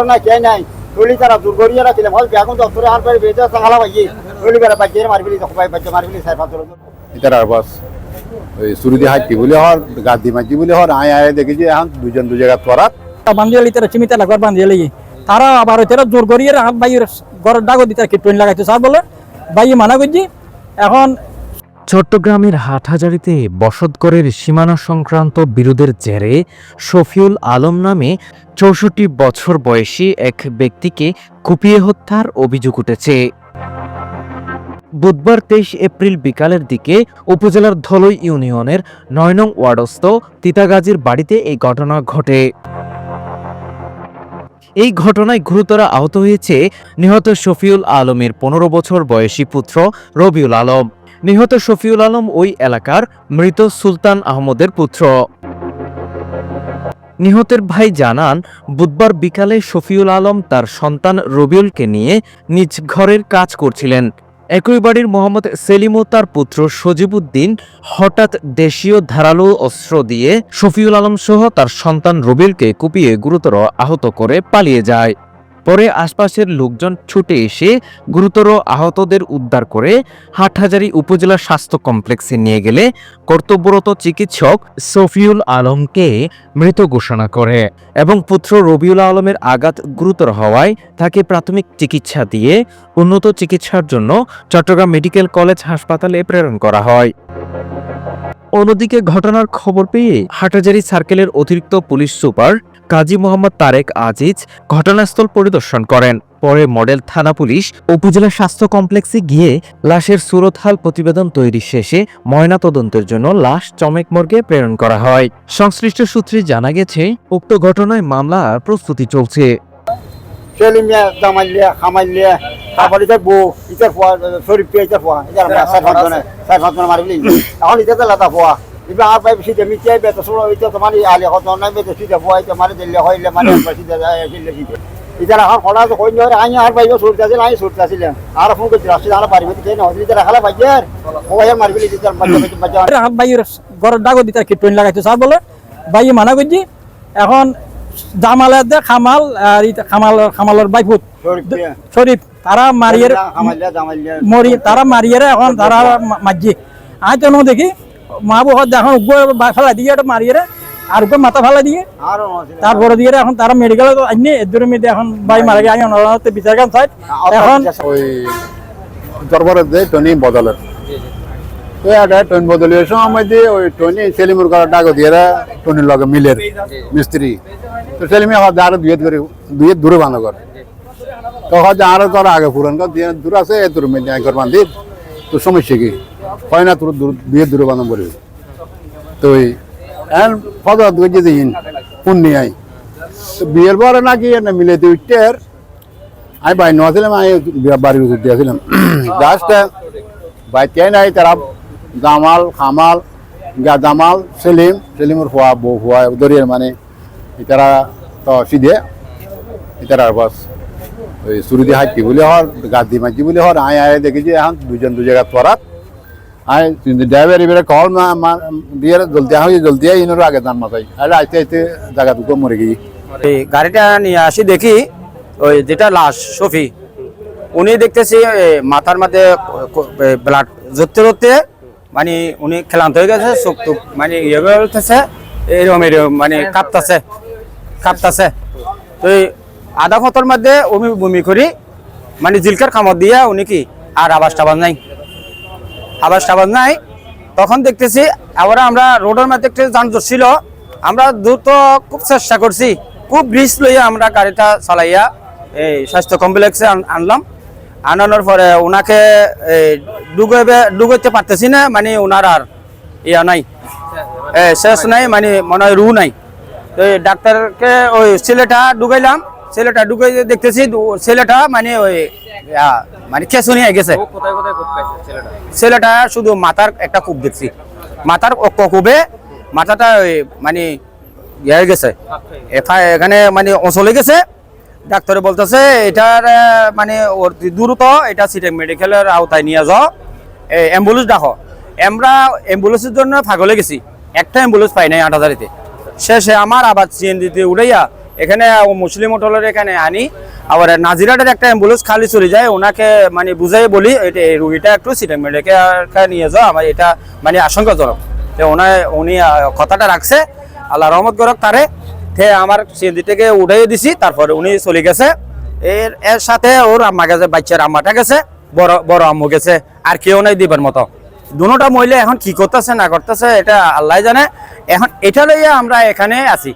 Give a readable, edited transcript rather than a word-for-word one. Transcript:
না কে নাই টলি তারা দূর করিয়ে রাখলে ভালো এখন তো তোরে আর পারে বেটা সালা ভাই টলি বেড়া বাজে মারবিলি তো ভাই বাজে মারবিলি সাই ফাতর এটার আর বাস ওই সুরুদি হাইটি বলে হর গাদি মাঝি বলে হর আয় দেখি যে এখন দুজন দু জায়গা পরাত বান্ধিয়ে লিতে চিমিতে লাগবার বান্ধিয়ে লাগি তারা আবার তারা জোর করিয়ে হাত বাইয়ের ঘরের ডাগো দিতে কি ট্রেন লাগাইতে স্যার বলে বাইয়ে মানা করছি এখন চট্টগ্রামের হাটহাজারীতে বসতঘরের সীমানা সংক্রান্ত বিরোধের জেরে শফিউল আলম নামে ৬৪ বছর বয়সী এক ব্যক্তিকে কুপিয়ে হত্যার অভিযোগ উঠেছে। বুধবার ২৩ এপ্রিল বিকালের দিকে উপজেলার ধলই ইউনিয়নের ৯ নং ওয়ার্ডস্থ তিতাগাজীর বাড়িতে এই ঘটনা ঘটে। এই ঘটনায় গুরুতর আহত হয়েছে নিহত শফিউল আলমের ১৫ বছর বয়সী পুত্র রবিউল আলম। নিহত শফিউল আলম ওই এলাকার মৃত সুলতান আহমদের পুত্র। নিহতের ভাই জানান, বুধবার বিকালে শফিউল আলম তার সন্তান রবিউলকে নিয়ে নিজ ঘরের কাজ করছিলেন। একই বাড়ির মোহাম্মদ সেলিম ও তার পুত্র সজিবউদ্দিন হঠাৎ দেশীয় ধারালো অস্ত্র দিয়ে শফিউল আলম সহ তার সন্তান রবিউলকে কুপিয়ে গুরুতর আহত করে পালিয়ে যায়। পরে আশপাশের লোকজন ছুটে এসে গুরুতর আহতদের উদ্ধার করে হাটহাজারী উপজেলা স্বাস্থ্য কমপ্লেক্সে নিয়ে গেলে কর্তব্যরত চিকিৎসক শফিউল আলমকে মৃত ঘোষণা করে এবং পুত্র রবিউল আলমের আঘাত গুরুতর হওয়ায় তাকে প্রাথমিক চিকিৎসা দিয়ে উন্নত চিকিৎসার জন্য চট্টগ্রাম মেডিকেল কলেজ হাসপাতালে প্রেরণ করা হয়। অন্যদিকে ঘটনার খবর পেয়ে হাটহাজারী সার্কেলের অতিরিক্ত পুলিশ সুপার কাজী মোহাম্মদ তারেক আজিজ ঘটনাস্থল পরিদর্শন করেন। পরে মডেল থানা পুলিশ উপজেলা স্বাস্থ্য কমপ্লেক্সে গিয়ে লাশের সুরতহাল প্রতিবেদন তৈরি শেষে ময়নাতদন্তের জন্য লাশ চমেক মর্গে প্রেরণ করা হয়। সংশ্লিষ্ট সূত্রে জানা গেছে, উক্ত ঘটনায় মামলার প্রস্তুতি চলছে। সেলিমিয়া জামাইলিয়া খামাইলিয়া তারপরে ইতার বউ ইতার ফোয়া শরীফ পেয়ে ইতার ফোয়া ইতার সাই ফাতর মারবিলি এখন ইতাতে লাতা ফোয়া ইবা আর পাই সিধে মিটিয়াই বেতা শুনো ইতা তো মানে আলে কত নাই বেতা সিধে ফোয়া ইতা মানে দিলে হইলে মানে সিধে সিধে সিধে ইতার এখন খোলা তো কই নয় আই আর পাইব সুরতাছিল আই সুরতাছিল আর ফোন করতে রাস্তা আর পারিবে কি না ইতার খালা বাজার ওই মারবিলি ইতার বাজা হাত বাইয়ের ঘরের ডাগো দিতে কি ট্রেন লাগাইতে স্যার বলে বাইয়ে মানা করছি এখন জামালের দে খামাল আর খামালের বাইফুত শরীফ তারা মারিয়ে মরি তারা মারিয়ে এখন তারা মাঝি আজ তো দেখি মা বউ এখন ফেলা দিয়ে মারিয়ে আর মাথা ফেলা দিয়ে তারপরে দিয়ে এখন তারা মেডিকেলে আইনি এর মধ্যে এখন বাই মারা গিয়ে আইন বিচার কাম সাইড এখন ওই দরবারে দেয় টনি বদলের তো একটা টনি বদলের সময় দিয়ে ওই টনি সেলিমুর ঘর ডাকো দিয়ে টনির লগে মিলের মিস্ত্রি তো সেলিমে আরো দুয়ে দূরে বাঁধা করে তো হয়তো আরো করা আগে পুরান দূর আছে তোর মেয়ে ঘর বাঁধি তো সমস্যা কি হয় না তোর দুয়ে দূরে বাঁধা বলে তো এখন ফটো দুই দিন পুণ্যি আই তো বিয়ের পরে নাকি না মিলেতে উঠতে আমি বাই নেওয়াছিলাম আমি বাড়ি দিয়েছিলাম লাস্টে বাইতে নাই তারা জামাল খামাল জামাল সেলিমের ফোয়া বউ ফোয়া দরিয়ার মানে তারা তো সিধে এটার আর বাস ওই সুরুদি হাইটি বলে হর গাদি মাঝি বলে হর আয় দেখি যে এখন দুজন দু জায়গা পরাত আয় ড্রাইভার এবারে কল দিয়ে জলদি ইনোর আগে দান মাথায় আরে আইতে আইতে জায়গা দুটো মরে গিয়ে গাড়িটা নিয়ে আসি দেখি ওই যেটা লাশ শফি উনি দেখতেছি মাথার মধ্যে ব্লাড জড়তে মানে উনি ক্লান্ত হয়ে গেছে চোখ টুক মানে ইয়ে বলতেছে এরকম মানে কাঁপতাছে তো আধা ঘন্টার মধ্যে বমি করি মানে জিলকার খামর দিয়ে উনি কি আর আবাস টাবাস নাই তখন দেখতেছি আবার আমরা রোডের মধ্যে একটা যানজট ছিল আমরা দ্রুত খুব চেষ্টা করছি খুব রিস্ক লইয়া আমরা গাড়িটা চালাইয়া এই স্বাস্থ্য কমপ্লেক্সে আনলাম আনানোর পরে ওনাকে ডুগাইতে পারতেছি না মানে ওনার আর ইয়া নাই শেষ নাই মানে মনে হয় রু নাই তো ডাক্তারকে ওই ছেলেটা ঢুকাইলাম ছেলেটা ঢুকাই দেখতেছি ছেলেটা মানে ওই মানে খেসুনি হয়ে গেছে ছেলেটা শুধু মাথার একটা কূপ দেখছি মাথার কূপে মাথাটা ওই মানে ইয়ে হয়ে গেছে এখানে মানে অচলে গেছে ডাক্তারে বলতেছে এটার মানে ওর দ্রুত এটা সিটেক মেডিকেলের আওতায় নিয়ে যাও অ্যাম্বুলেন্স ডাকো আমরা অ্যাম্বুলেন্সের জন্য পাগলে গেছি একটা অ্যাম্বুলেন্স পাই নাই ৮০০০-তে শেষে আমার আবার সিএনজিতে উড়াইয়া এখানে মুসলিম হোটেলের এখানে আনি, আবার নাজিরাটের একটা অ্যাম্বুলেন্স খালি চলে যায়, ওনাকে মানে বুঝাই বলি এটা এই রুগীটা একটু সিটে মেডিকেল নিয়ে যাও, আমার এটা মানে আশঙ্কাজনক। তো উনি কথাটা রাখছে, আল্লাহ রহমত করক তারে। আমার সিএনজি থেকে উঠাই দিছি, তারপরে উনি চলে গেছে। এর সাথে ওর আম্মা গেছে, বাচ্চার আম্মাটা গেছে, বড় আম্মু গেছে, আর কেউ নাই দিবার মতো। দুটা মহিলা এখন কি করতেছে না করতেছে এটা আল্লাহ জানে। এখন এটা লইয়া আমরা এখানে আছি।